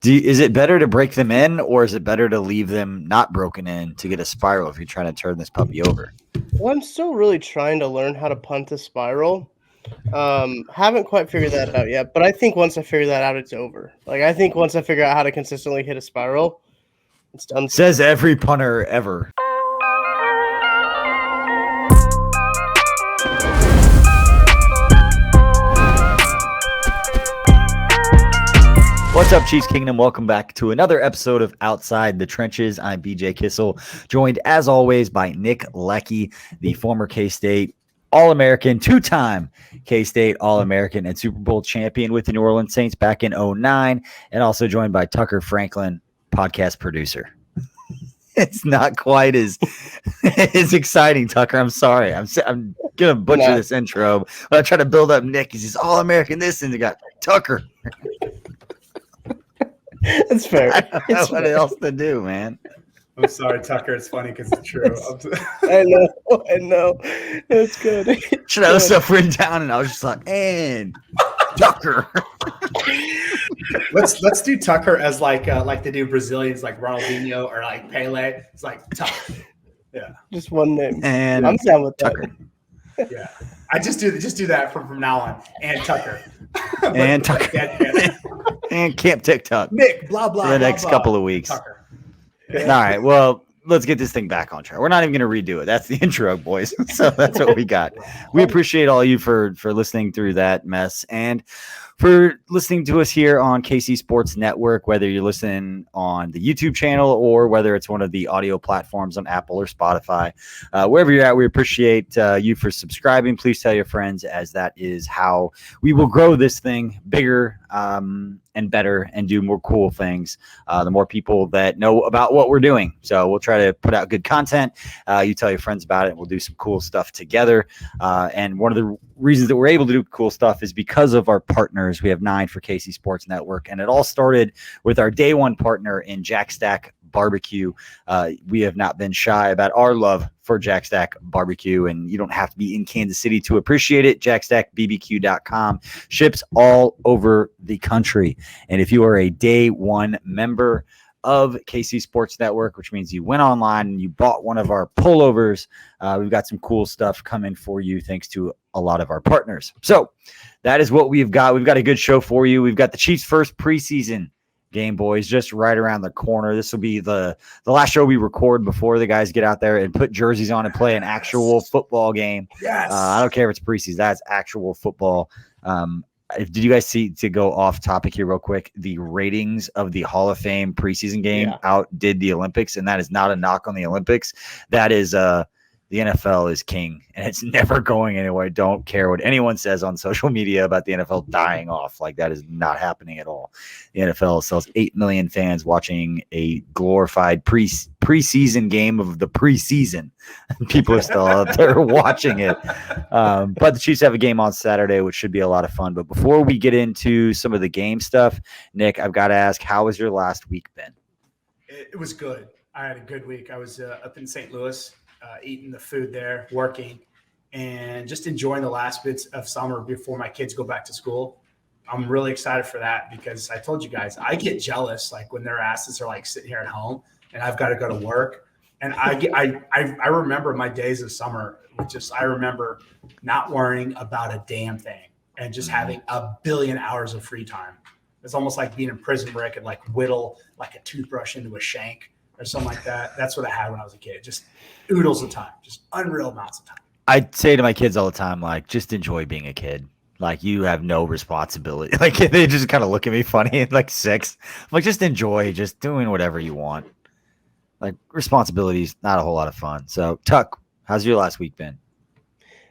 Is it better to break them in, or is it better to leave them not broken in to get a spiral if you're trying to turn this puppy over? Well, I'm still really trying to learn how to punt a spiral. Haven't quite figured that out yet, but I think once I figure that out, it's over. Like, I think once I figure out how to consistently hit a spiral, it's done. Says every punter ever. What's up, Chiefs Kingdom? Welcome back to another episode of Outside the Trenches. I'm BJ Kissel, joined as always by Nick Leckey, the former K-State All-American, two-time K-State All-American and Super Bowl champion with the New Orleans Saints back in 2009, and also joined by Tucker Franklin, podcast producer. It's not quite as exciting, Tucker. I'm sorry. I'm gonna butcher this intro, but I try to build up Nick. He's All-American this, and they got Tucker. It's fair. I don't know what else to do, man. I'm sorry, Tucker. It's funny because it's true. I know. It's good. Should I have stuff written down? And I was just like, and Tucker. Let's do Tucker as like they do Brazilians, like Ronaldinho or like Pele. It's like Tucker. Yeah, just one name. And I'm down with that. Tucker. Yeah, I just do that from now on. And Tucker. And Tucker. And Camp TikTok. Nick, blah, blah, for the blah, next blah. couple of weeks. Tucker. All right, well, let's get this thing back on track. We're not even going to redo it. That's the intro, boys. So that's what we got. We appreciate all you for listening through that mess and for listening to us here on KC Sports Network, whether you're listening on the YouTube channel or whether it's one of the audio platforms on Apple or Spotify. Wherever you're at, we appreciate you for subscribing. Please tell your friends, as that is how we will grow this thing bigger and better and do more cool things. The more people that know about what we're doing. So we'll try to put out good content. You tell your friends about it. We'll do some cool stuff together. And one of the reasons that we're able to do cool stuff is because of our partners. We have 9 for KC Sports Network, and it all started with our day one partner in Jack Stack Barbecue. We have not been shy about our love for Jack Stack Barbecue, and you don't have to be in Kansas City to appreciate it. JackStackBBQ.com ships all over the country. And if you are a day one member of KC Sports Network, which means you went online and you bought one of our pullovers, we've got some cool stuff coming for you thanks to a lot of our partners. So that is what we've got. We've got a good show for you. We've got the Chiefs' first preseason game, boys, just right around the corner. This will be the last show we record before the guys get out there and put jerseys on and play an actual football game. Yes. I don't care if it's preseason. That's actual football. Did you guys see, to go off topic here real quick, the ratings of the Hall of Fame preseason game outdid the Olympics? And that is not a knock on the Olympics. That is the NFL is king, and it's never going anywhere. Don't care what anyone says on social media about the NFL dying off. Like, that is not happening at all. The NFL sells 8 million fans watching a glorified preseason game of the preseason. People are still out there watching it. But the Chiefs have a game on Saturday, which should be a lot of fun. But before we get into some of the game stuff, Nick, I've got to ask, how has your last week been? It was good. I had a good week. I was up in St. Louis. Eating the food there, working, and just enjoying the last bits of summer before my kids go back to school. I'm really excited for that because I told you guys, I get jealous like when their asses are like sitting here at home and I've got to go to work. And I remember my days of summer, I remember not worrying about a damn thing and just having a billion hours of free time. It's almost like being in prison where I could like whittle like a toothbrush into a shank or something like that. That's what I had when I was a kid. Just oodles of time, just unreal amounts of time. I say to my kids all the time, like, just enjoy being a kid. Like, you have no responsibility. Like, they just kind of look at me funny at like 6. I'm like, just enjoy just doing whatever you want. Like, responsibilities, not a whole lot of fun. So, Tuck, how's your last week been?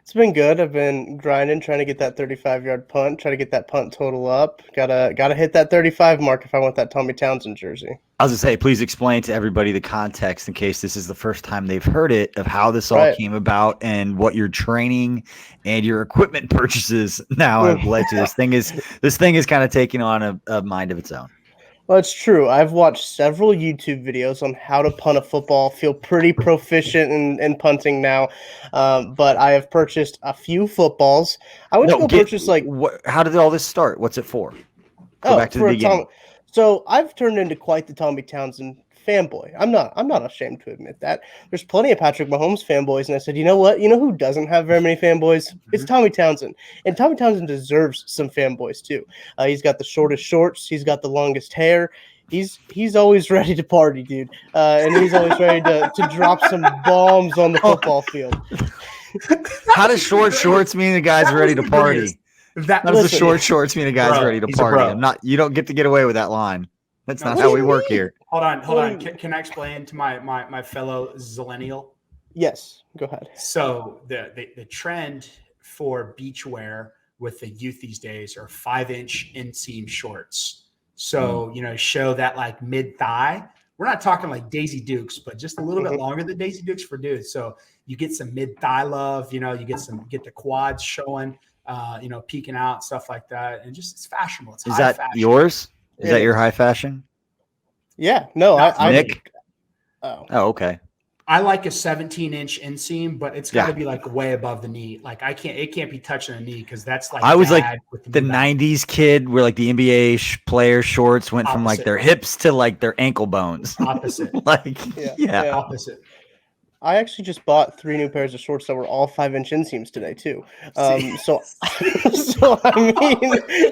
It's been good. I've been grinding, trying to get that 35-yard punt, try to get that punt total up. Gotta hit that 35 mark if I want that Tommy Townsend jersey. I was going to say, please explain to everybody the context in case this is the first time they've heard it of how this all came about and what your training and your equipment purchases now have led to. This thing is kind of taking on a mind of its own. Well, it's true. I've watched several YouTube videos on how to punt a football, feel pretty proficient in punting now, but I have purchased a few footballs. I went to go purchase like... how did all this start? What's it for? Go back to the beginning. So I've turned into quite the Tommy Townsend fanboy. I'm not ashamed to admit that. There's plenty of Patrick Mahomes fanboys, and I said, you know what? You know who doesn't have very many fanboys? It's Tommy Townsend, and Tommy Townsend deserves some fanboys too. He's got the shortest shorts. He's got the longest hair. He's always ready to party, dude, and he's always ready to drop some bombs on the football field. How does short shorts mean the guy's ready to party? How does the short shorts mean the guy's ready to party? You don't get to get away with that line. That's not how we work here. Hold on. Can I explain to my fellow Zillennial? Yes, go ahead. So the trend for beachwear with the youth these days are 5-inch inseam shorts. So, show that like mid thigh. We're not talking like Daisy Dukes, but just a little bit longer than Daisy Dukes for dudes. So you get some mid thigh love, you get the quads showing, peeking out, stuff like that. And just, it's fashionable. It's Is that fashion. yours? Is that your high fashion? Yeah, no, Nick? Oh, okay. I like a 17-inch inseam, but it's got to be like way above the knee. Like it can't be touching the knee because that's like I was like the knee 90s kid where like the NBA player shorts went from like their hips to like their ankle bones. Opposite. Yeah. Opposite. I actually just bought 3 new pairs of shorts that were all 5-inch inseams today too. So I mean,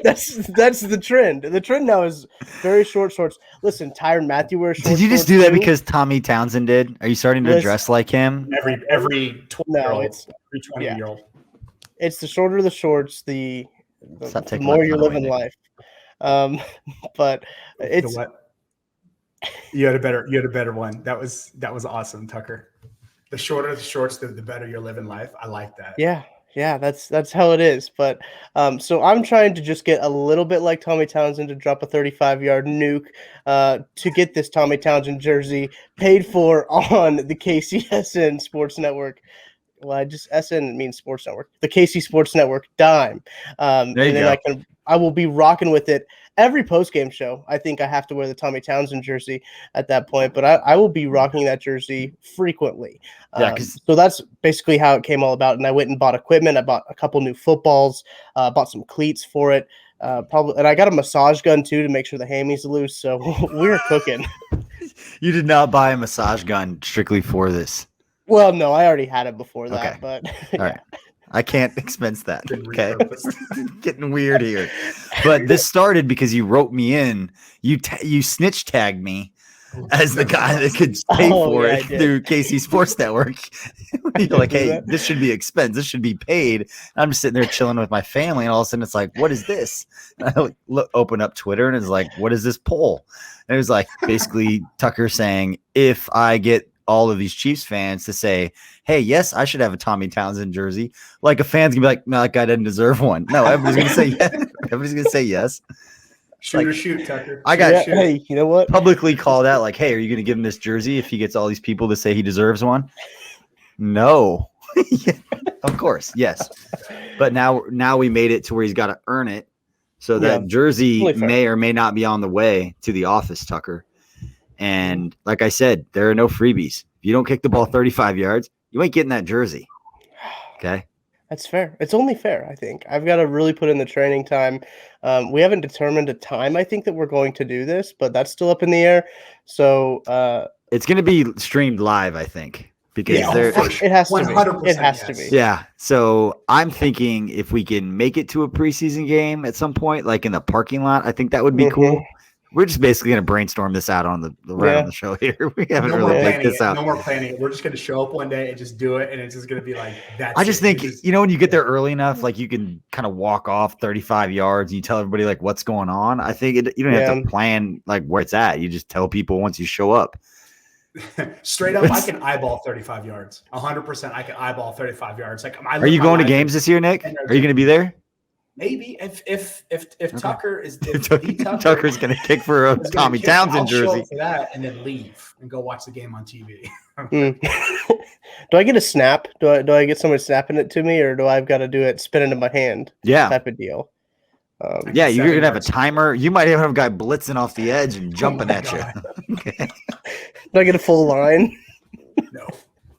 that's the trend. The trend now is very short shorts. Listen, Tyrann Mathieu wears shorts. Did you just do that because Tommy Townsend did? Are you starting to dress like him? Every 20-year-old. It's the shorter the shorts, the more you're living life. But it's what? You had a better one. That was awesome, Tucker. The shorter the shorts, the better you're living life. I like that. Yeah, that's how it is. But so I'm trying to just get a little bit like Tommy Townsend to drop a 35-yard nuke to get this Tommy Townsend jersey paid for on the KCSN Sports Network. Well, SN means Sports Network. The KC Sports Network dime. There you go. I will be rocking with it every post-game show. I think I have to wear the Tommy Townsend jersey at that point, but I will be rocking that jersey frequently. So that's basically how it came all about. And I went and bought equipment. I bought a couple new footballs, bought some cleats for it. And I got a massage gun too to make sure the hammies are loose. So we're cooking. You did not buy a massage gun strictly for this. Well, no, I already had it before that, Okay. but all right. I can't expense that. Okay. Getting weird here. But this started because you wrote me in. You snitch tagged me as the guy that could pay for it through KC Sports Network. You're like, hey, this should be expense. This should be paid. And I'm just sitting there chilling with my family, and all of a sudden it's like, what is this? And I open up Twitter, and it's like, what is this poll? And it was like basically Tucker saying, if I get all of these Chiefs fans to say, hey, yes, I should have a Tommy Townsend jersey, like a fan's gonna be like, no, that guy doesn't deserve one. No, everybody's gonna say yes. Everybody's gonna say yes. Shoot, Tucker. I got hey, you know what? Publicly called out like, hey, are you gonna give him this jersey if he gets all these people to say he deserves one? No. Of course, yes. But now we made it to where he's got to earn it. So that jersey may or may not be on the way to the office, Tucker. And like I said, there are no freebies. If you don't kick the ball 35 yards, you ain't getting that jersey. Okay. That's fair. It's only fair, I think. I've got to really put in the training time. We haven't determined a time, I think, that we're going to do this, but that's still up in the air. So it's going to be streamed live, I think, because it has to be. It has to be. Yeah. So I'm thinking if we can make it to a preseason game at some point, like in the parking lot, I think that would be cool. We're just basically going to brainstorm this out on the show here. We haven't really picked this out. No more planning it. We're just going to show up one day and just do it, and it's just going to be like that. I just think, when you get there early enough, like you can kind of walk off 35 yards and you tell everybody like what's going on. I think you don't have to plan like where it's at. You just tell people once you show up. Straight up, I can eyeball 35 yards. 100%, I can eyeball 35 yards. Like, are you going to games this year, Nick? Are you going to be there? Maybe if Tucker is Tucker's going to kick for a Tommy Townsend jersey. I'll show up for that and then leave and go watch the game on TV. Do I get a snap? Do I get someone snapping it to me, or do I've got to do it spin into my hand? Yeah, type of deal. You're gonna have a timer. You might even have a guy blitzing off the edge and jumping at you. Okay. Do I get a full line? No.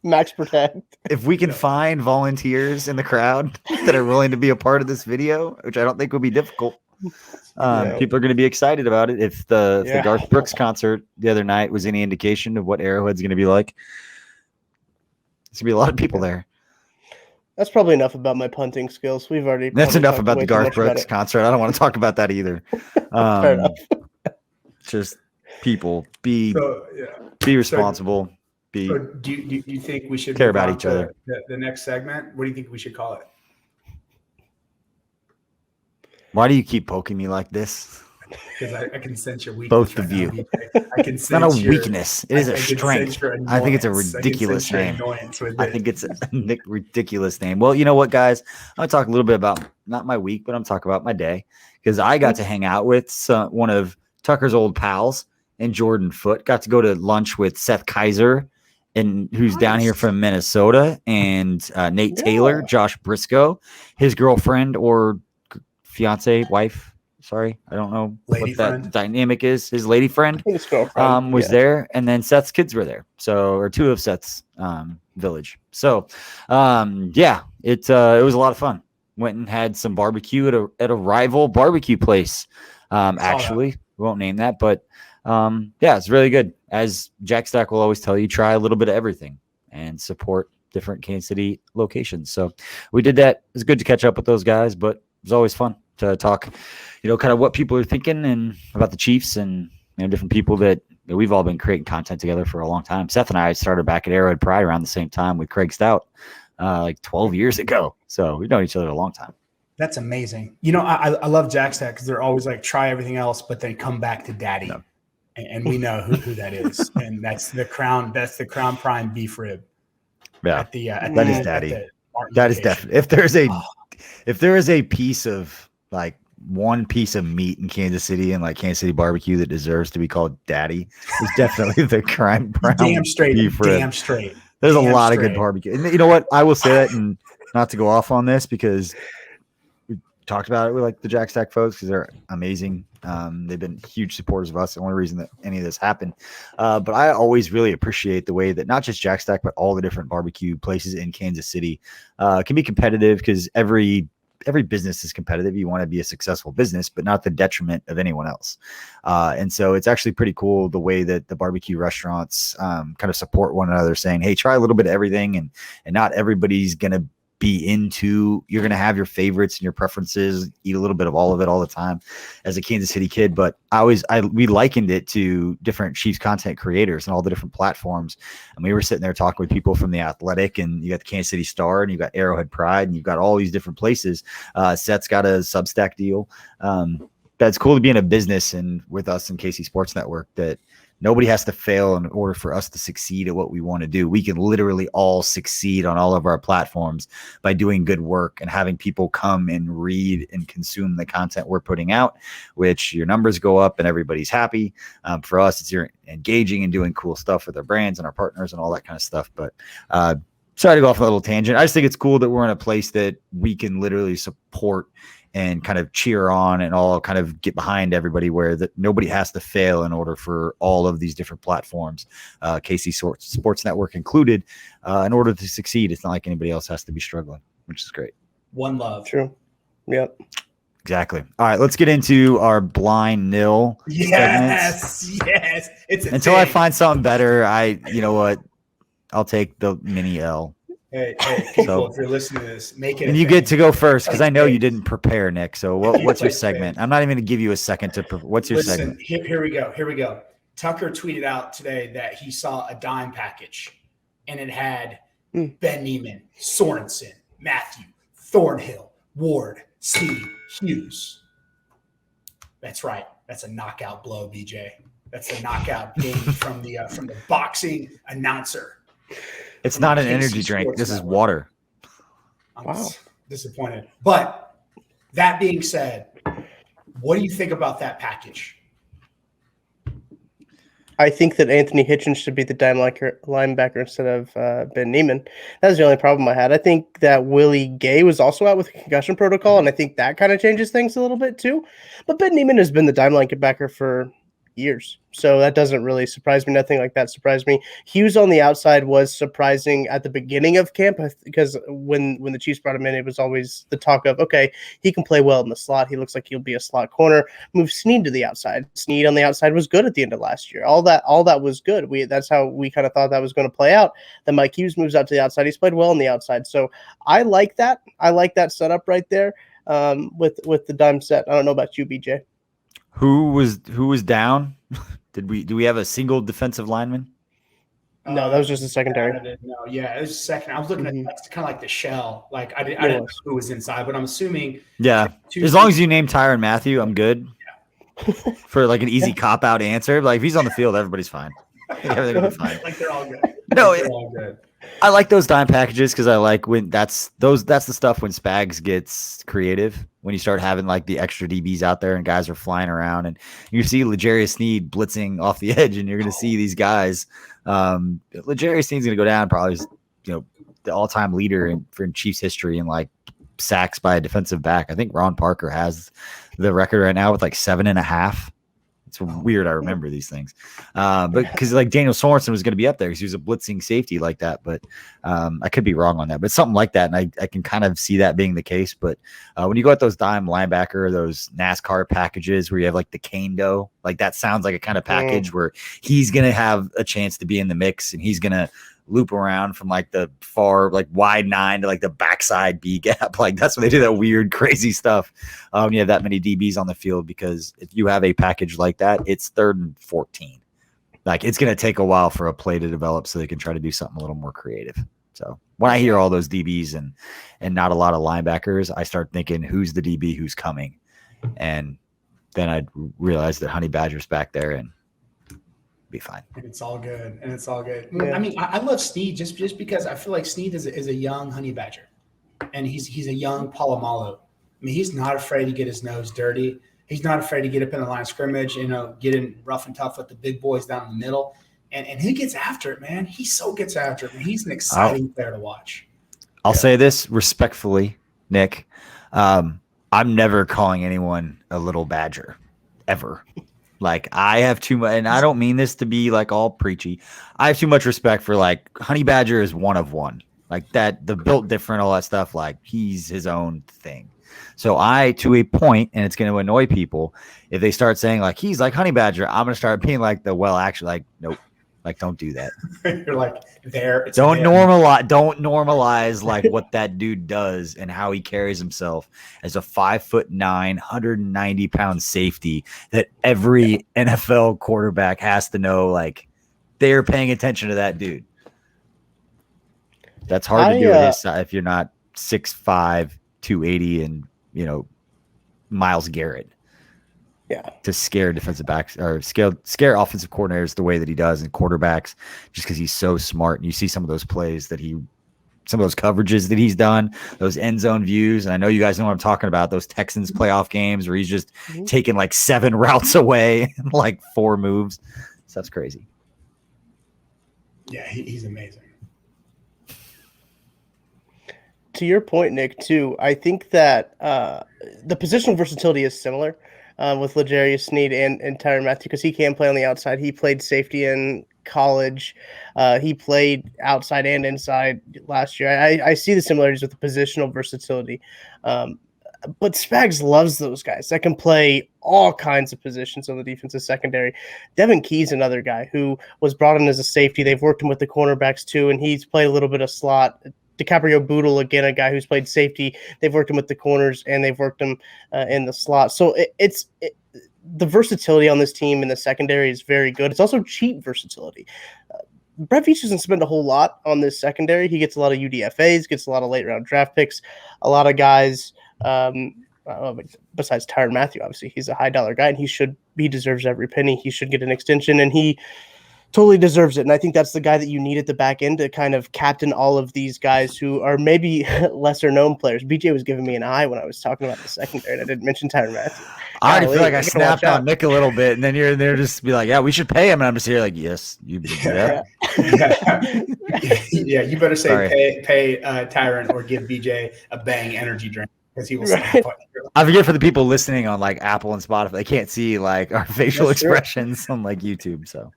Max protect. If we can find volunteers in the crowd that are willing to be a part of this video, which I don't think would be difficult. People are going to be excited about it. If the Yeah. Garth Brooks concert the other night was any indication of what Arrowhead's going to be like, there's going to be a lot of people there. That's probably enough about my punting skills. We've already. That's probably enough talked about way the too Garth much about Brooks it. concert. I don't want to talk about that either. Fair enough. Just people be So responsible. So do you think we should care move about on each to other. The next segment? What do you think we should call it? Why do you keep poking me like this? Because I can sense your weakness. Both right of now, you. BJ. I can It's not a sense your weakness. It is a I can sense strength. your I think it's a annoyance. I can ridiculous sense your name. annoyance with I it. think it's a ridiculous name. Well, you know what, guys? I'm going to talk a little bit about not my week, but I'm talking about my day because I got to hang out with one of Tucker's old pals and Jordan Foote. Got to go to lunch with Seth Kaiser, and who's down here from Minnesota, and Nate Taylor, Josh Briscoe, his girlfriend or fiance, wife. Sorry, I don't know Lady what friend. that dynamic is. His lady friend His girlfriend, was there, and then Seth's kids were there. So, or two of Seth's village. So, it was a lot of fun. Went and had some barbecue at a rival barbecue place. Actually, we won't name that, but it's really good. As Jack Stack will always tell you, try a little bit of everything and support different Kansas City locations. So we did that. It was good to catch up with those guys, but it was always fun to talk, kind of what people are thinking and about the Chiefs and different people that we've all been creating content together for a long time. Seth and I started back at Arrowhead Pride around the same time with Craig Stout, like 12 years ago. So we've known each other a long time. That's amazing. I love Jack Stack because they're always like try everything else, but then come back to daddy. No. And we know who that is. And that's the Crown Prime beef rib. Yeah. That is daddy. That is definitely, if there is a piece of like one piece of meat in Kansas City and like Kansas City barbecue that deserves to be called daddy, is definitely the Crime Brown damn straight. beef rib. Damn straight. There's damn a lot straight. of good barbecue. And you know what? I will say that, and not to go off on this because we talked about it with like the Jack Stack folks because they're amazing. They've been huge supporters of us. The only reason that any of this happened. But I always really appreciate the way that not just Jack Stack, but all the different barbecue places in Kansas City can be competitive because every business is competitive. You want to be a successful business, but not the detriment of anyone else. And so it's actually pretty cool the way that the barbecue restaurants kind of support one another, saying, hey, try a little bit of everything. And not everybody's going to be you're going to have your favorites and your preferences, eat a little bit of all of it all the time as a Kansas City kid. But we likened it to different Chiefs content creators and all the different platforms. And we were sitting there talking with people from The Athletic, and you got the Kansas City Star, and you got Arrowhead Pride, and you've got all these different places. Seth's got a Substack deal. That's cool to be in a business and with us in KC Sports Network that nobody has to fail in order for us to succeed at what we want to do. We can literally all succeed on all of our platforms by doing good work and having people come and read and consume the content we're putting out, which your numbers go up and everybody's happy. For us, it's you're engaging and doing cool stuff with our brands and our partners and all that kind of stuff. But sorry to go off on a little tangent. I just think it's cool that we're in a place that we can literally support and kind of cheer on and all kind of get behind everybody, where that nobody has to fail in order for all of these different platforms, KC Sports Network included, in order to succeed. It's not like anybody else has to be struggling, which is great. One love. True. Yep. Exactly. All right, let's get into our blind nil Yes. segments. Yes. It's Until I find something better, you know what? I'll take the mini L. Hey, people, if you're listening to this, make it. And you get to go first because I know you didn't prepare, Nick. So what's your segment? I'm not even going to give you a second to. What's your segment? Here we go. Tucker tweeted out today that he saw a dime package, and it had Ben Neiman, Sorensen, Matthew, Thornhill, Ward, Steve, Hughes. That's right. That's a knockout blow, BJ. That's a knockout game from the boxing announcer. It's not an energy drink. This is water. I'm disappointed. But that being said, what do you think about that package? I think that Anthony Hitchens should be the dime linebacker instead of Ben Neiman. That's the only problem I had. I think that Willie Gay was also out with a concussion protocol, and I think that kind of changes things a little bit too. But Ben Neiman has been the dime linebacker for years. So that doesn't really surprise me. Nothing like that surprised me. Hughes on the outside was surprising at the beginning of camp because when the Chiefs brought him in, it was always the talk of, okay, he can play well in the slot. He looks like he'll be a slot corner. Move Snead to the outside. Snead on the outside was good at the end of last year. All that was good. That's how we kind of thought that was going to play out. Then Mike Hughes moves out to the outside. He's played well on the outside. So I like that. I like that setup right there with the dime set. I don't know about you, BJ. Who was down? Do we have a single defensive lineman? No, that was just a secondary. No, yeah, it was second. I was looking at that's kind of like the shell. Like I didn't know who was inside, but I'm assuming. Yeah, as long as you name Tyrann Mathieu, I'm good. Yeah. For like an easy cop out answer, like if he's on the field, everybody's fine. Everything will be fine. Like they're all good. No, they're all good. I like those dime packages because I like when that's the stuff when Spags gets creative, when you start having like the extra DBs out there and guys are flying around and you see L'Jarius Sneed blitzing off the edge and you're going to see these guys. L'Jarius Sneed's going to go down probably as, the all-time leader in Chiefs history in like sacks by a defensive back. I think Ron Parker has the record right now with like 7.5. It's weird. I remember these things, but because like Daniel Sorensen was going to be up there because he was a blitzing safety like that. But I could be wrong on that, but something like that. And I can kind of see that being the case. But when you go at those dime linebacker, those NASCAR packages where you have like the cane dough, like that sounds like a kind of package where he's going to have a chance to be in the mix and he's going to loop around from like the far like wide 9 to like the backside B gap. Like that's when they do that weird crazy stuff. You have that many DBs on the field because if you have a package like that, it's 3rd and 14. Like it's going to take a while for a play to develop so they can try to do something a little more creative. So when I hear all those DBs and not a lot of linebackers, I start thinking who's the DB who's coming. And then I realize that Honey Badger's back there and be fine. And it's all good. Yeah. I mean, I love Snead just because I feel like Snead is a young Honey Badger, and he's a young Polamalu. I mean, he's not afraid to get his nose dirty. He's not afraid to get up in the line of scrimmage, get in rough and tough with the big boys down in the middle. And he gets after it, man. He so gets after it. And he's an exciting player to watch. I'll say this respectfully, Nick. I'm never calling anyone a little Badger, ever. Like I have too much, and I don't mean this to be like all preachy. I have too much respect for like Honey Badger is one of one, like that, the built different, all that stuff. Like he's his own thing. So to a point, and it's going to annoy people if they start saying like he's like Honey Badger. I'm going to start being like actually, like nope, like don't do that. You're like there. Don't normalize like what that dude does and how he carries himself as a 5'9", 190-pound safety that every NFL quarterback has to know. Like they're paying attention to that dude. That's hard to do at his side if you're not 6'5", 280, and Myles Garrett. Yeah, to scare defensive backs or scare offensive coordinators the way that he does and quarterbacks, just because he's so smart. And you see some of those plays some of those coverages that he's done, those end zone views. And I know you guys know what I'm talking about, those Texans playoff games where he's just taking like 7 routes away and like 4 moves. So that's crazy. Yeah, he's amazing. To your point, Nick, too, I think that the positional versatility is similar. With L'Jarius Sneed and Tyrann Mathieu, because he can play on the outside. He played safety in college. He played outside and inside last year. I see the similarities with the positional versatility. But Spags loves those guys that can play all kinds of positions on the defensive secondary. Devin Key's another guy who was brought in as a safety. They've worked him with the cornerbacks too, and he's played a little bit of slot. DiCaprio Boodle, again, a guy who's played safety. They've worked him with the corners, and they've worked him in the slot. So the versatility on this team in the secondary is very good. It's also cheap versatility. Brett Veach doesn't spend a whole lot on this secondary. He gets a lot of UDFAs, gets a lot of late-round draft picks, a lot of guys besides Tyrann Mathieu, obviously. He's a high-dollar guy, and he deserves every penny. He should get an extension, and he totally deserves it. And I think that's the guy that you need at the back end to kind of captain all of these guys who are maybe lesser known players. BJ was giving me an eye when I was talking about the secondary, and I didn't mention Tyrann Mathieu. I already feel like I snapped on Nick a little bit, and then you're there just to be like, yeah, we should pay him. And I'm just here like, yes, you do that. Yeah, you better say pay Tyrann or give BJ a Bang energy drink. because he will Right. snap on you. I forget for the people listening on like Apple and Spotify, they can't see like our facial That's true. expressions on like YouTube. So,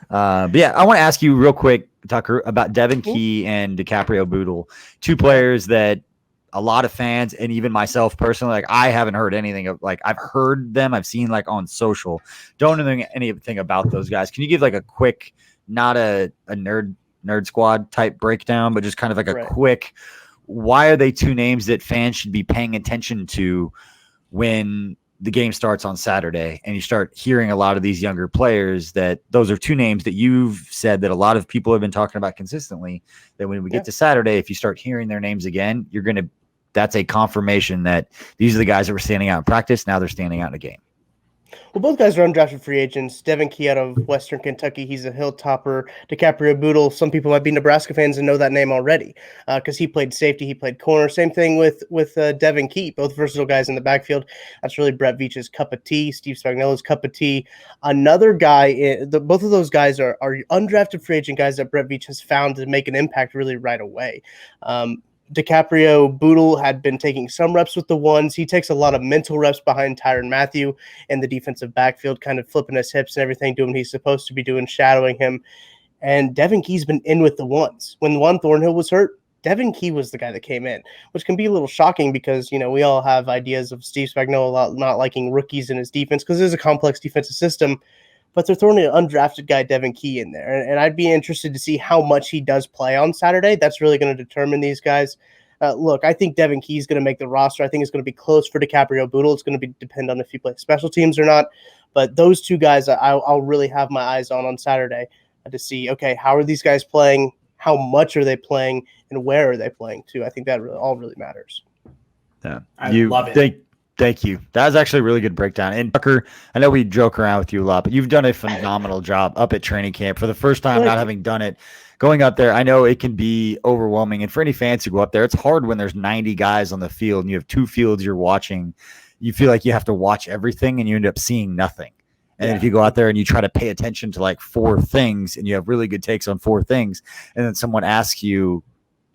but yeah, I want to ask you real quick, Tucker, about Devin Mhm. Key and DiCaprio Boodle, two players that a lot of fans and even myself personally, like I haven't heard anything of. Like I've heard them, I've seen like on social, don't know anything about those guys. Can you give like a quick, not a nerd squad type breakdown, but just kind of like a Right. quick, why are they two names that fans should be paying attention to when the game starts on Saturday and you start hearing a lot of these younger players, that those are two names that you've said that a lot of people have been talking about consistently, that when we get to Saturday, if you start hearing their names again, that's a confirmation that these are the guys that were standing out in practice. Now they're standing out in a game. Well, both guys are undrafted free agents. Devin Key out of Western Kentucky. He's a Hilltopper. DiCaprio Boodle. Some people might be Nebraska fans and know that name already because he played safety. He played corner. Same thing with Devin Key. Both versatile guys in the backfield. That's really Brett Veach's cup of tea. Steve Spagnuolo's cup of tea. Another guy, both of those guys are undrafted free agent guys that Brett Veach has found to make an impact really right away. DiCaprio Boodle had been taking some reps with the ones. He takes a lot of mental reps behind Tyrann Mathieu in the defensive backfield, kind of flipping his hips and everything, doing what he's supposed to be doing, shadowing him. And Devin Key's been in with the ones. When Juan Thornhill was hurt, Devin Key was the guy that came in, which can be a little shocking because, we all have ideas of Steve Spagnuolo not liking rookies in his defense because there's a complex defensive system. But they're throwing an undrafted guy, Devin Key, in there. And I'd be interested to see how much he does play on Saturday. That's really going to determine these guys. Look, I think Devin Key is going to make the roster. I think it's going to be close for DiCaprio Boodle. It's going to depend on if he plays special teams or not. But those two guys I'll really have my eyes on Saturday to see, okay, how are these guys playing? How much are they playing? And where are they playing too? I think that all really matters. Yeah, I love it. Thank you. That was actually a really good breakdown. And Tucker, I know we joke around with you a lot, but you've done a phenomenal job up at training camp for the first time, not having done it. Going up there, I know it can be overwhelming. And for any fans who go up there, it's hard when there's 90 guys on the field and you have two fields you're watching. You feel like you have to watch everything and you end up seeing nothing. And then if you go out there and you try to pay attention to like four things and you have really good takes on four things, and then someone asks you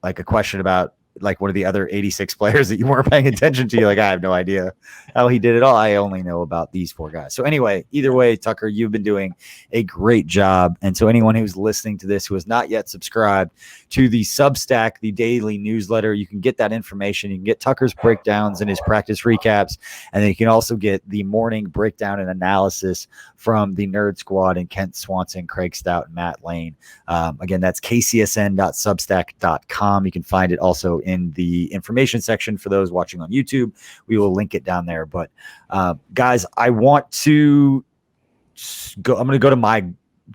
like a question about like one of the other 86 players that you weren't paying attention to, you're like, I have no idea how he did it all. I only know about these four guys. So anyway, either way, Tucker, you've been doing a great job. And so anyone who's listening to this who has not yet subscribed to the Substack, the daily newsletter, you can get that information. You can get Tucker's breakdowns and his practice recaps. And then you can also get the morning breakdown and analysis from the Nerd Squad and Kent Swanson, Craig Stout, and Matt Lane. Again, that's kcsn.substack.com. You can find it also in the information section for those watching on YouTube. We will link it down there. But guys, I want to go. I'm going to go to my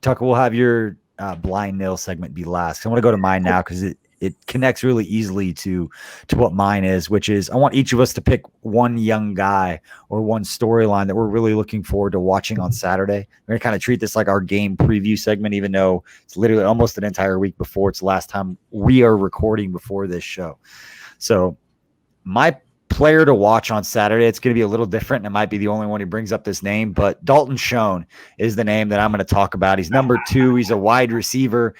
Tucker. We'll have your blind nail segment be last. I want to go to mine now because it connects really easily to what mine is, which is I want each of us to pick one young guy or one storyline that we're really looking forward to watching on Saturday. We're going to kind of treat this like our game preview segment, even though it's literally almost an entire week before it's the last time we are recording before this show. So my player to watch on Saturday, it's going to be a little different. And it might be the only one who brings up this name, but Dalton Schoen is the name that I'm going to talk about. He's number 2. He's a wide receiver.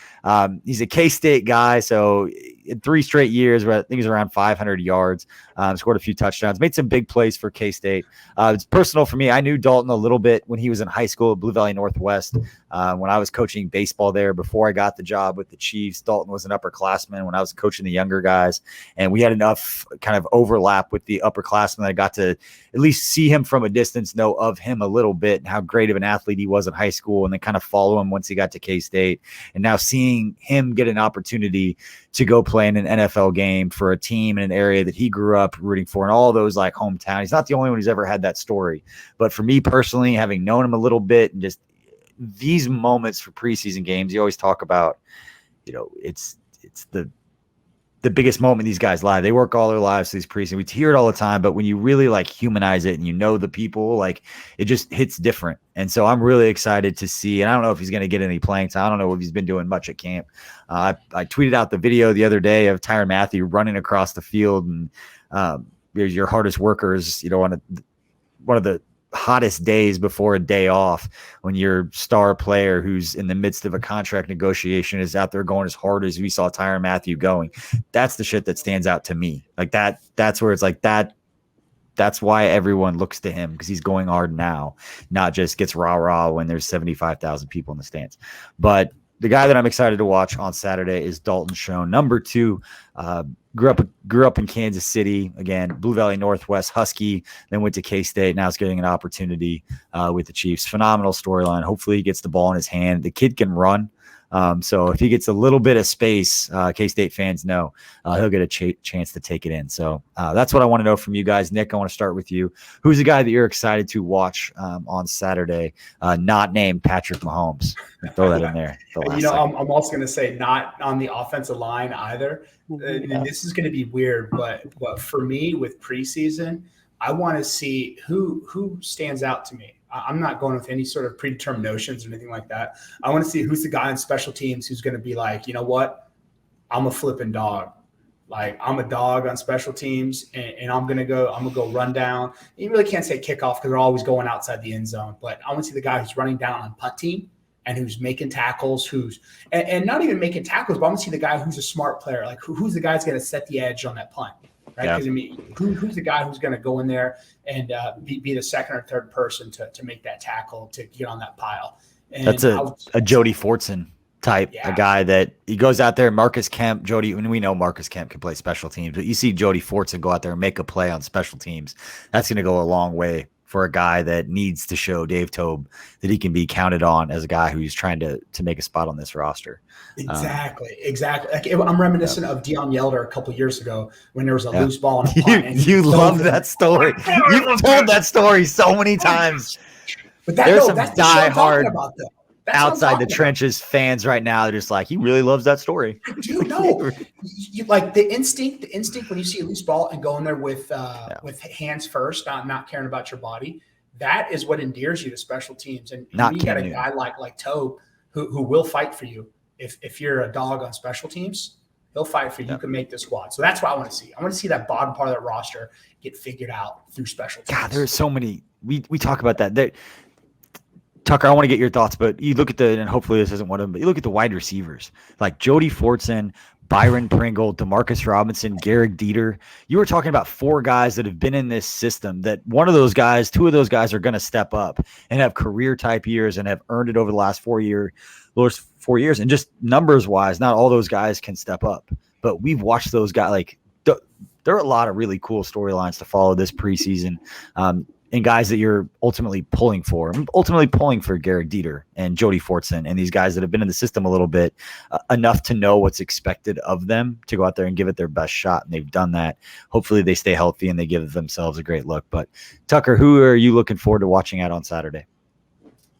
He's a K-State guy. So in 3 straight years, I think he's around 500 yards, scored a few touchdowns, made some big plays for K-State. It's personal for me. I knew Dalton a little bit when he was in high school at Blue Valley Northwest. When I was coaching baseball there before I got the job with the Chiefs, Dalton was an upperclassman when I was coaching the younger guys. And we had enough kind of overlap with the upperclassmen that I got to at least see him from a distance, know of him a little bit and how great of an athlete he was in high school, and then kind of follow him once he got to K-State. And now seeing him get an opportunity to go play in an NFL game for a team in an area that he grew up rooting for and all those like hometown. He's not the only one who's ever had that story. But for me personally, having known him a little bit and just these moments for preseason games, you always talk about, it's the biggest moment these guys live. They work all their lives for these preseason. We hear it all the time, but when you really like humanize it and the people, like it just hits different. And so I'm really excited to see, and I don't know if he's going to get any playing time. I don't know if he's been doing much at camp. I tweeted out the video the other day of Tyrann Mathieu running across the field, and your hardest workers, on one of the hottest days before a day off, when your star player who's in the midst of a contract negotiation is out there going as hard as we saw Tyrann Mathieu going. That's the shit that stands out to me. Like that's where it's like that that's why everyone looks to him, because he's going hard now, not just gets rah-rah when there's 75,000 people in the stands. But the guy that I'm excited to watch on Saturday is Dalton Schoen, number 2. Grew up in Kansas City, again, Blue Valley Northwest Husky, then went to K-State. Now he's getting an opportunity with the Chiefs. Phenomenal storyline. Hopefully he gets the ball in his hand. The kid can run. So if he gets a little bit of space, K-State fans know he'll get a chance to take it in. So that's what I want to know from you guys. Nick, I want to start with you. Who's the guy that you're excited to watch on Saturday, not named Patrick Mahomes? Throw that in there. I'm also going to say not on the offensive line either. And this is going to be weird, but for me with preseason, I want to see who stands out to me. I'm not going with any sort of predetermined notions or anything like that. I want to see who's the guy in special teams who's going to be like, you know what, I'm a flipping dog. Like, I'm a dog on special teams, and I'm gonna go run down. You really can't say kickoff because they're always going outside the end zone. But I want to see the guy who's running down on punt team and who's making tackles, and not even making tackles, but I want to see the guy who's a smart player. Like, who's the guy who's going to set the edge on that punt. Right? Because, I mean, who's the guy who's going to go in there and be the second or third person to make that tackle, to get on that pile? And that's a Jody Fortson type, a guy that he goes out there. Marcus Kemp, Jody, and we know Marcus Kemp can play special teams, but you see Jody Fortson go out there and make a play on special teams. That's going to go a long way for a guy that needs to show Dave Tobe that he can be counted on as a guy who's trying to make a spot on this roster. Exactly. Like, I'm reminiscent of Deion Yelder a couple of years ago when there was a loose ball on a punt. You love that story. You've told that story so many times. But there's some that's diehard outside the trenches fans right now. They're just like, he really loves that story. Dude, no. Like the instinct when you see a loose ball and go in there with hands first, not caring about your body, that is what endears you to special teams. And you got a guy like Tobe who will fight for you. If you're a dog on special teams, he'll fight for you. You can make the squad. So that's what I want to see. I want to see that bottom part of that roster get figured out through special teams. God, there's so many. We talk about that. Tucker, I want to get your thoughts, but you look at and hopefully this isn't one of them, but you look at the wide receivers like Jody Fortson, Byron Pringle, Demarcus Robinson, Garrett Dieter. You were talking about 4 guys that have been in this system, that two of those guys are going to step up and have career type years and have earned it over the last 4 years. And just numbers wise, not all those guys can step up, but we've watched those guys. Like, there are a lot of really cool storylines to follow this preseason. And guys that you're ultimately pulling for. I'm ultimately pulling for Garrett Dieter and Jody Fortson and these guys that have been in the system a little bit, enough to know what's expected of them to go out there and give it their best shot. And they've done that. Hopefully they stay healthy and they give themselves a great look. But Tucker, who are you looking forward to watching out on Saturday?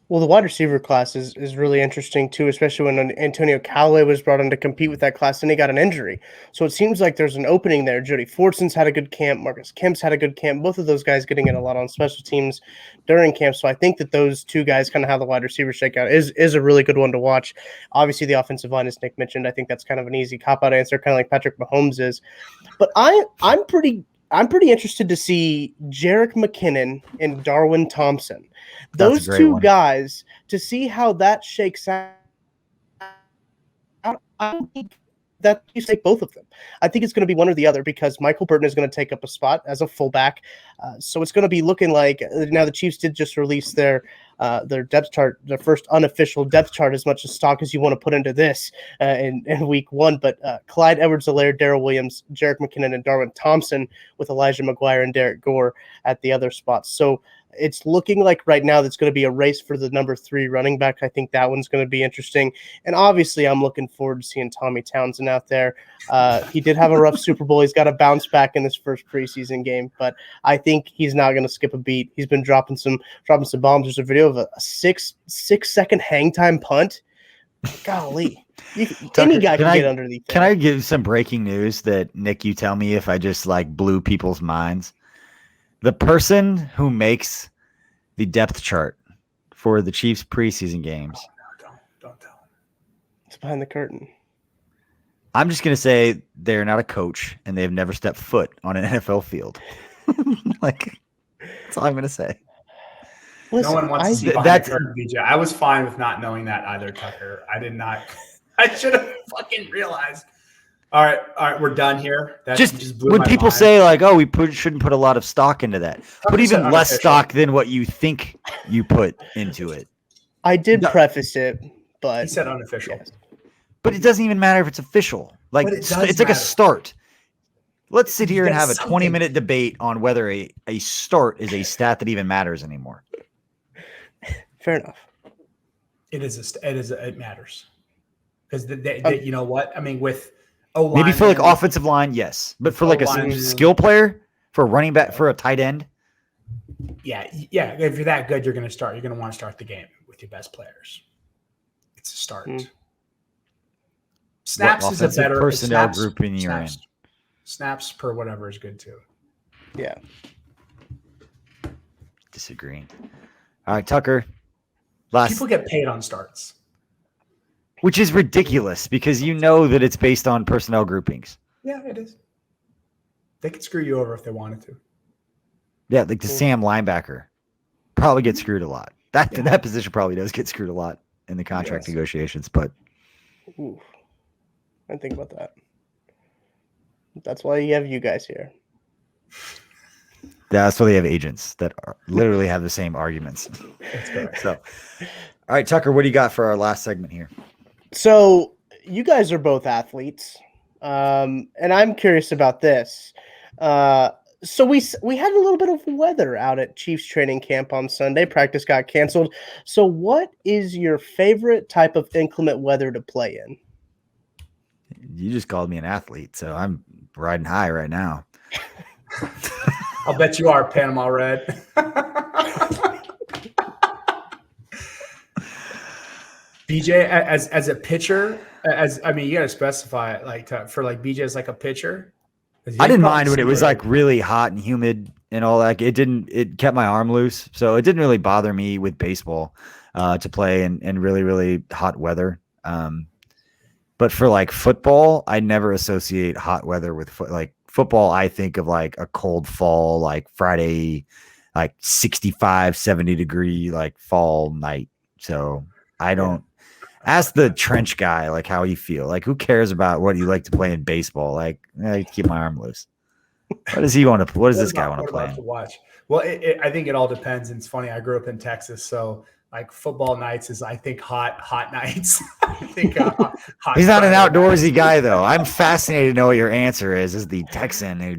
Well, the wide receiver class is really interesting too, especially when Antonio Callaway was brought in to compete with that class and he got an injury. So it seems like there's an opening there. Jody Fortson's had a good camp. Marcus Kemp's had a good camp. Both of those guys getting in a lot on special teams during camp. So I think that those 2 guys kind of how the wide receiver shakeout is a really good one to watch. Obviously, the offensive line, as Nick mentioned, I think that's kind of an easy cop-out answer, kind of like Patrick Mahomes is. But I'm pretty interested to see Jerick McKinnon and Darwin Thompson. Those 2 guys, to see how that shakes out. I think that you take both of them. I think it's going to be one or the other because Michael Burton is going to take up a spot as a fullback. So it's going to be looking like now the Chiefs did just release their depth chart, their first unofficial depth chart, as much stock as you want to put into this in week 1. But Clyde Edwards-Helaire, Darrell Williams, Jerick McKinnon, and Darwin Thompson with Elijah McGuire and Derek Gore at the other spots. So it's looking like right now that's going to be a race for the number 3 running back. I think that one's going to be interesting. And obviously I'm looking forward to seeing Tommy Townsend out there. He did have a rough Super Bowl. He's got to bounce back in this first preseason game, but I think he's not going to skip a beat. He's been dropping some bombs. There's a video of a 6-second hang time punt. Golly. Any guy can get underneath that. Can I give some breaking news that, Nick, you tell me if I just blew people's minds? The person who makes the depth chart for the Chiefs preseason games. Oh, no, don't tell him. It's behind the curtain. I'm just going to say they're not a coach and they've never stepped foot on an NFL field. That's all I'm going to say. Listen, no one wants to see behind the curtain, BJ. I was fine with not knowing that either, Tucker. I did not. I should have fucking realized. All right, we're done here. That Just blew when my people mind. say like, "Oh, we shouldn't put a lot of stock into that," put even less unofficial. stock than what you think you put into it. I did No. preface it, but He said unofficial. yes. But it doesn't even matter if it's official. Like But it it's does like a matter. start. Let's sit You here and get have a something. 20-minute debate on whether a start is a stat that even matters anymore. Fair enough. It matters because you know what I mean with Maybe for like O-linemen, offensive line, yes, but for like a O-linemen. skill player, for a running back, for a tight end, yeah. If you're that good, you're going to want to start the game with your best players. It's a start. Snaps what is a offensive better personnel snaps, grouping you're in. Snaps per whatever is good too. Yeah. Disagreeing. All right, Tucker. People get paid on starts. Which is ridiculous because you know that it's based on personnel groupings. Yeah, it is. They could screw you over if they wanted to. Yeah, like the Sam linebacker probably gets screwed a lot. That position probably does get screwed a lot in the contract negotiations, but Ooh. I think about that. That's why you have you guys here. that's why they have agents that literally have the same arguments. That's correct. So, all right, Tucker, what do you got for our last segment here? So you guys are both athletes, and I'm curious about this. So we had a little bit of weather out at Chiefs training camp on Sunday. Practice got canceled. So what is your favorite type of inclement weather to play in? You just called me an athlete, so I'm riding high right now. I'll bet you are Panama Red. BJ as a pitcher, you got to specify it, for BJ as like a pitcher. I didn't mind when it was like really hot and humid and all that. It kept my arm loose, so it didn't really bother me with baseball to play in really, really hot weather. But for like football, I never associate hot weather with football. I think of like a cold fall, like Friday, like 65, 70 degree, like fall night. So I don't ask the trench guy, like how you feel. Like who cares about what you like to play in baseball? Like I like to keep my arm loose. What does he want to? What does this guy want to play? To watch? Well, I think it all depends. And it's funny. I grew up in Texas, so like football nights is I think hot nights. I think hot he's not an Friday outdoorsy nights. guy though. I'm fascinated to know what your answer is. As the Texan who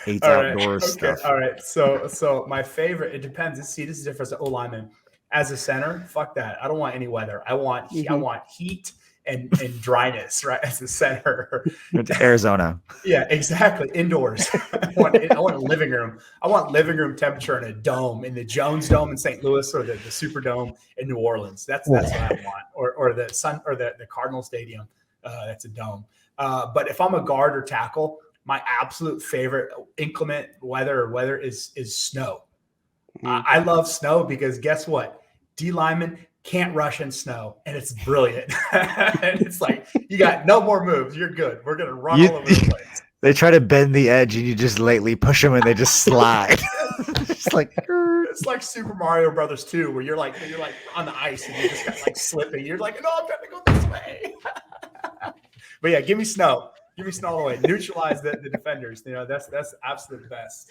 hates outdoors stuff. All right. So my favorite. It depends. See, this is different as an O-lineman. As a center, fuck that. I don't want any weather. I want heat and dryness, right? As a center. Went to Arizona. Yeah, exactly. Indoors. I want a living room. I want living room temperature in a dome, in the Jones Dome in St. Louis or the Superdome in New Orleans. That's what I want. Or the Cardinal Stadium. That's a dome. But if I'm a guard or tackle, my absolute favorite inclement weather is snow. I love snow because guess what? D linemen can't rush in snow, and it's brilliant. And it's like you got no more moves. You're good. We're gonna run all over the place. They try to bend the edge, and you just lightly push them, and they just slide. It's like Super Mario Brothers 2, where you're like on the ice and you just got like slipping. You're like, no, I'm trying to go this way. But yeah, give me snow. Give me snow all the way. Neutralize the defenders. That's absolute best.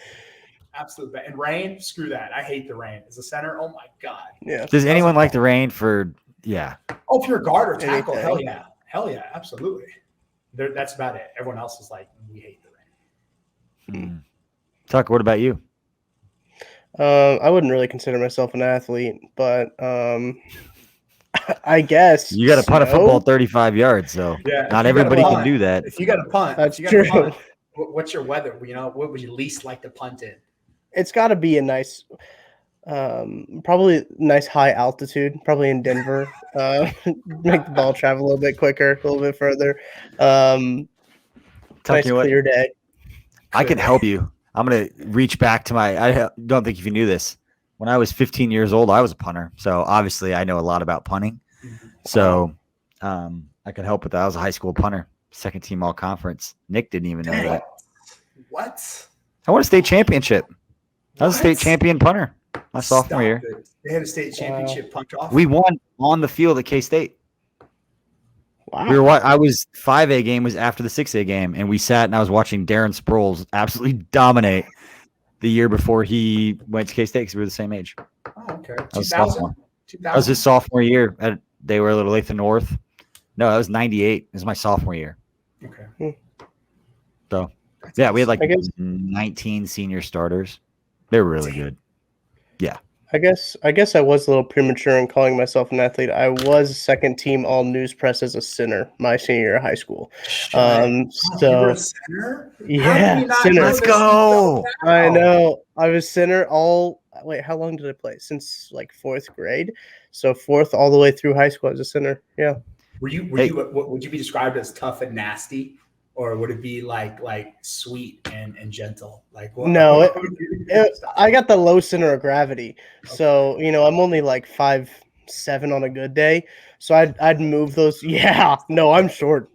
Absolute best. And rain, screw that. I hate the rain. As a center, oh my God. Yeah. Does anyone like the rain for Oh, if you're a guard or tackle, Anything. hell yeah, absolutely. That's about it. Everyone else is like, we hate the rain. Tucker, what about you? I wouldn't really consider myself an athlete, but I guess You got to punt a snow? football 35 yards, so Yeah, not if you gotta everybody punt, can do that. If you got to punt, That's if you gotta true. punt, what's your weather? What would you least like to punt in? It's got to be a nice, probably nice high altitude, probably in Denver. Make the ball travel a little bit quicker, a little bit further. Nice Tucker, what? clear day. I can help you. I'm going to reach back to I don't think if you knew this. When I was 15 years old, I was a punter. So obviously I know a lot about punting. So I could help with that. I was a high school punter, second team all conference. Nick didn't even know that. What? I won a state championship. I was a state champion punter my sophomore year. They had a state championship punch off. We won on the field at K-State. Wow. I was 5A game was after the 6A game, and we sat and I was watching Darren Sproles absolutely dominate the year before he went to K-State because we were the same age. Oh, okay. I was 2000? sophomore. That was his sophomore year. They were a little late to North. No, that was 98. It was my sophomore year. Okay. So, yeah, we had like I guess- 19 senior starters. They were really good. I guess I was a little premature in calling myself an athlete. I was second team all news press as a center my senior year of high school. You were So a center? How yeah, do you not center. know Let's this go. until I now? know. I was center all. Wait, how long did I play? Since like fourth grade. So fourth all the way through high school as a center. Yeah. Were you would you be described as tough and nasty, or would it be like sweet and gentle? Like what? No, I got the low center of gravity. So I'm only like 5'7" on a good day. So I'd move those. Yeah. No, I'm short.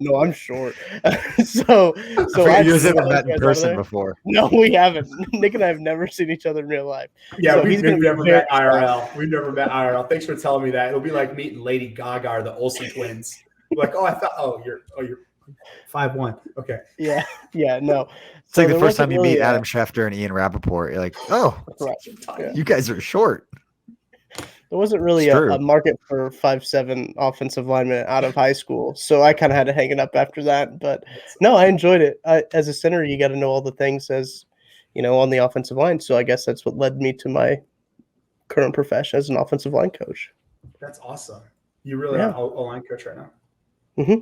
So I I'd you guys move haven't those met in guys over person there. before. No, we haven't. Nick and I have never seen each other in real life. Yeah, So we've he's gonna be never very met IRL. We've never met IRL. Thanks for telling me that. It'll be like meeting Lady Gaga or the Olsen twins. Like, you're 5'1". Okay. Yeah. No. It's like the first time you meet Adam Schefter and Ian Rappaport. You're like, oh, Right. Yeah. you guys are short. There wasn't really It's a true. market for 5'7" offensive linemen out of high school, so I kind of had to hang it up after that. But no, I enjoyed it. As a center, you got to know all the things as on the offensive line. So I guess that's what led me to my current profession as an offensive line coach. That's awesome. You really are a line coach right now.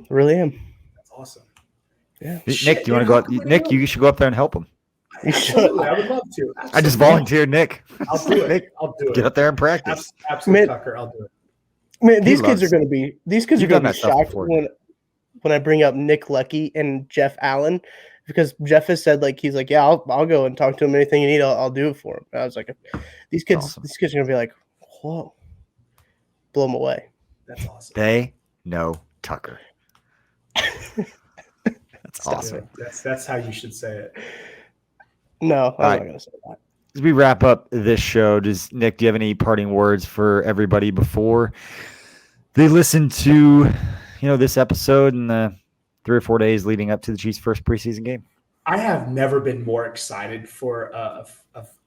Really am. That's awesome. Yeah. Nick, do you want to go up? Nick, you should go up there and help him. You should. Absolutely. I would love to. I just volunteered Nick. I'll do it. Nick, I'll do it. get up there and practice. Absolutely, Man. Tucker. I'll do it. Man, He these kids loves- are going to be You've done that stuff shocked before. when I bring up Nick Leckey and Jeff Allen, because Jeff has said he's like, yeah, I'll go and talk to him. Anything you need, I'll do it for him. And I was like, these kids Awesome. are going to be like, whoa, blow them away. That's awesome. They know Tucker. That's awesome. That's how you should say it. No, I'm right. not going to say that. As we wrap up this show, Nick, do you have any parting words for everybody before they listen to, this episode and the 3 or 4 days leading up to the Chiefs' first preseason game? I have never been more excited for a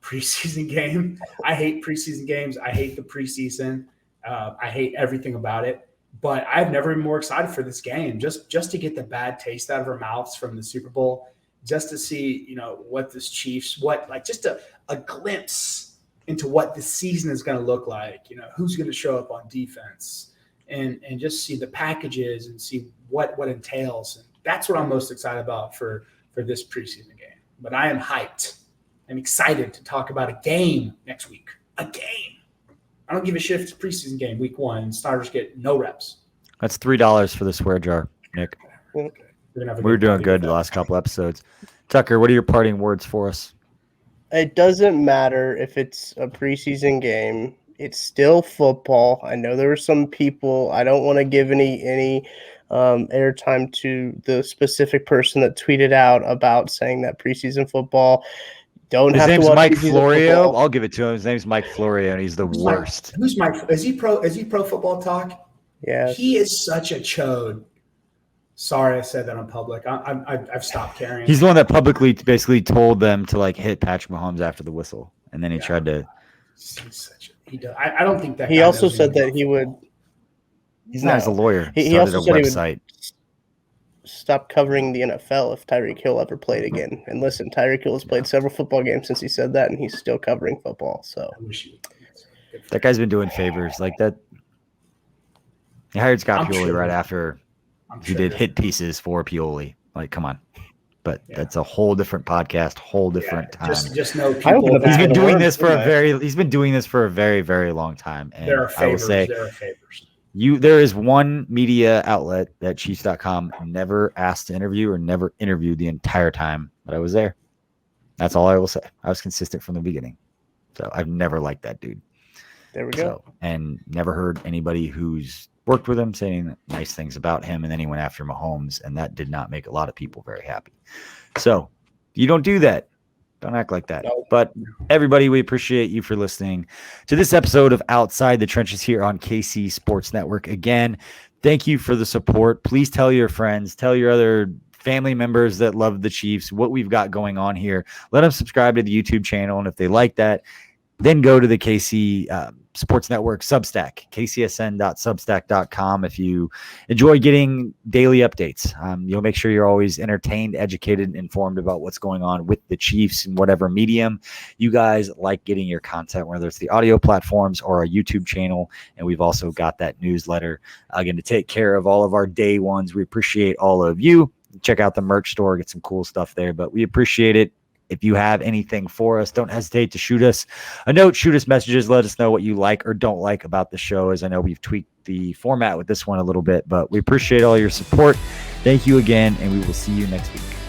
preseason game. I hate preseason games. I hate the preseason. I hate everything about it. But I've never been more excited for this game. Just to get the bad taste out of our mouths from the Super Bowl, just to see, what this Chiefs, just a glimpse into what the season is going to look like. Who's going to show up on defense, and just see the packages and see what entails. And that's what I'm most excited about for this preseason game. But I am hyped. I'm excited to talk about a game next week. A game. I don't give a shit if it's a preseason game, week 1, and starters get no reps. That's $3 for the swear jar, Nick. Okay. We were doing good the last couple episodes. Tucker, what are your parting words for us? It doesn't matter if it's a preseason game. It's still football. I know there were some people. I don't want to give any airtime to the specific person that tweeted out about saying that preseason football don't His have to name's watch Mike preseason Florio. football. I'll give it to him. His name's Mike Florio, and he's the worst. Who's Mike? Is he pro football talk? Yeah, He is such a chode. Sorry, I said that on public. I've stopped caring. He's the one that publicly basically told them to hit Patrick Mahomes after the whistle, and then he tried to. He does. I don't think that. he guy also knows said anything that he about would football. He's not as a lawyer. He Started also a said he would- website. stop covering the NFL if Tyreek Hill ever played again. And listen, Tyreek Hill has played several football games since he said that, and he's still covering football. So I wish he would. Good for That guy's been doing favors like that. He hired Scott I'm Pioli sure. right after him. I'm he sure did that- hit pieces for Pioli. Like, come on. But Yeah. that's a whole different podcast, whole Yeah, different time. Just know I opened people. up He's He's been gonna doing learn this for a tonight. very, very long time. And There are I will favors. say There are favors. there is one media outlet that Chiefs.com never asked to interview or never interviewed the entire time that I was there. That's all I will say. I was consistent from the beginning. So I've never liked that dude. there we go. So, and never heard anybody who's worked with him saying nice things about him. And then he went after Mahomes, and that did not make a lot of people very happy. So you don't do that. Don't act like that. No. But everybody, we appreciate you for listening to this episode of Outside the Trenches here on KC Sports Network. Again, Thank you for the support. Please tell your friends, tell your other family members that love the Chiefs what we've got going on here. Let them subscribe to the YouTube channel. And if they like that, then go to the KC Sports Network Substack, kcsn.substack.com. If you enjoy getting daily updates, you'll make sure you're always entertained, educated, and informed about what's going on with the Chiefs in whatever medium you guys like getting your content, whether it's the audio platforms or our YouTube channel. And we've also got that newsletter, again, to take care of all of our day ones. We appreciate all of you. Check out the merch store, get some cool stuff there, but we appreciate it. If you have anything for us, don't hesitate to shoot us a note, shoot us messages, let us know what you like or don't like about the show, as I know we've tweaked the format with this one a little bit, but we appreciate all your support. Thank you again, and we will see you next week.